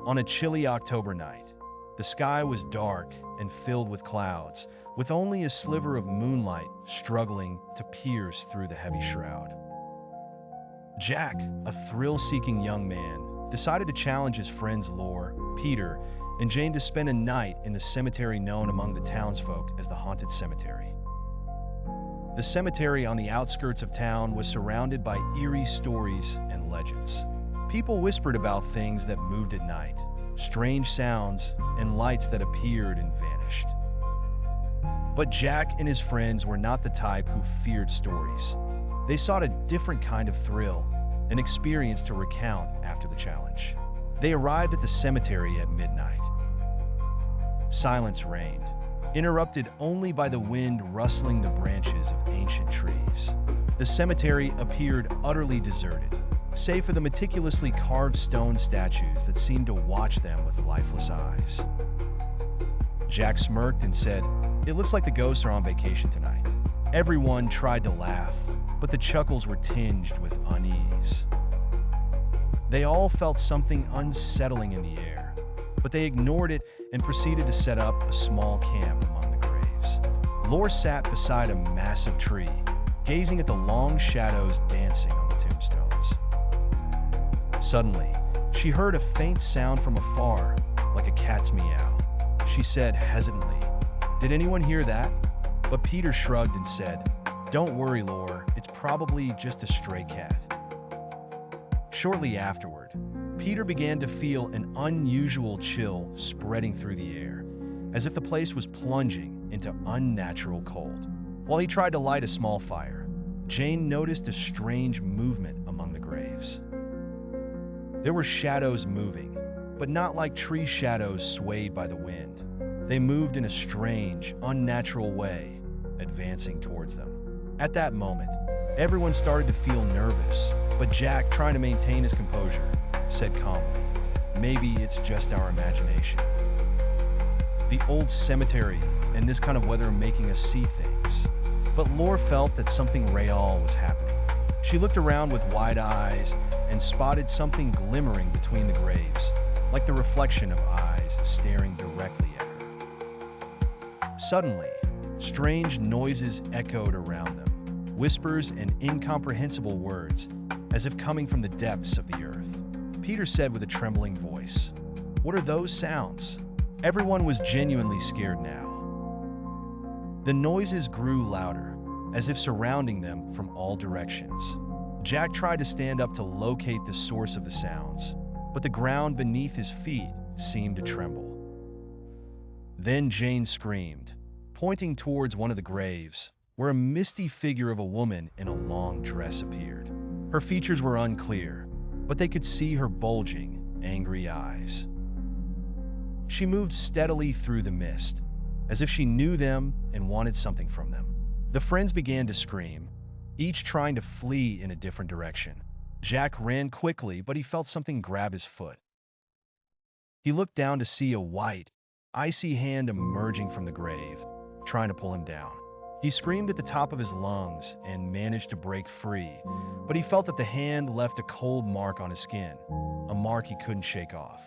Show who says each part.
Speaker 1: On a chilly October night, the sky was dark and filled with clouds, with only a sliver of moonlight struggling to pierce through the heavy shroud. Jack, a thrill-seeking young man, decided to challenge his friends Lore, Peter, and Jane to spend a night in the cemetery known among the townsfolk as the Haunted Cemetery. The cemetery on the outskirts of town was surrounded by eerie stories and legends. People whispered about things that moved at night, strange sounds, and lights that appeared and vanished. But Jack and his friends were not the type who feared stories. They sought a different kind of thrill, an experience to recount after the challenge. They arrived at the cemetery at midnight. Silence reigned, interrupted only by the wind rustling the branches of ancient trees. The cemetery appeared utterly deserted, save for the meticulously carved stone statues that seemed to watch them with lifeless eyes. Jack smirked and said, "It looks like the ghosts are on vacation tonight." Everyone tried to laugh, but the chuckles were tinged with unease. They all felt something unsettling in the air, but they ignored it and proceeded to set up a small camp among the graves. Lore sat beside a massive tree, gazing at the long shadows dancing on the tombstones. Suddenly, she heard a faint sound from afar, like a cat's meow. She said hesitantly, "Did anyone hear that?" But Peter shrugged and said, "Don't worry, Lore, it's probably just a stray cat." Shortly afterward, Peter began to feel an unusual chill spreading through the air, as if the place was plunging into unnatural cold. While he tried to light a small fire, Jane noticed a strange movement among the graves. There were shadows moving, but not like tree shadows swayed by the wind. They moved in a strange, unnatural way, advancing towards them. At that moment, everyone started to feel nervous, but Jack, trying to maintain his composure, said calmly, "Maybe it's just our imagination. The old cemetery and this kind of weather are making us see things." But Lore felt that something real was happening. She looked around with wide eyes and spotted something glimmering between the graves, like the reflection of eyes staring directly at her. Suddenly, strange noises echoed around them, whispers and incomprehensible words, as if coming from the depths of the earth. Peter said with a trembling voice, "What are those sounds?" Everyone was genuinely scared now. The noises grew louder, as if surrounding them from all directions. Jack tried to stand up to locate the source of the sounds, but the ground beneath his feet seemed to tremble. Then Jane screamed, pointing towards one of the graves, where a misty figure of a woman in a long dress appeared. Her features were unclear, but they could see her bulging, angry eyes. She moved steadily through the mist, as if she knew them and wanted something from them. The friends began to scream, each trying to flee in a different direction. Jack ran quickly, but he felt something grab his foot. He looked down to see a white, icy hand emerging from the grave, trying to pull him down. He screamed at the top of his lungs and managed to break free, but he felt that the hand left a cold mark on his skin, a mark he couldn't shake off.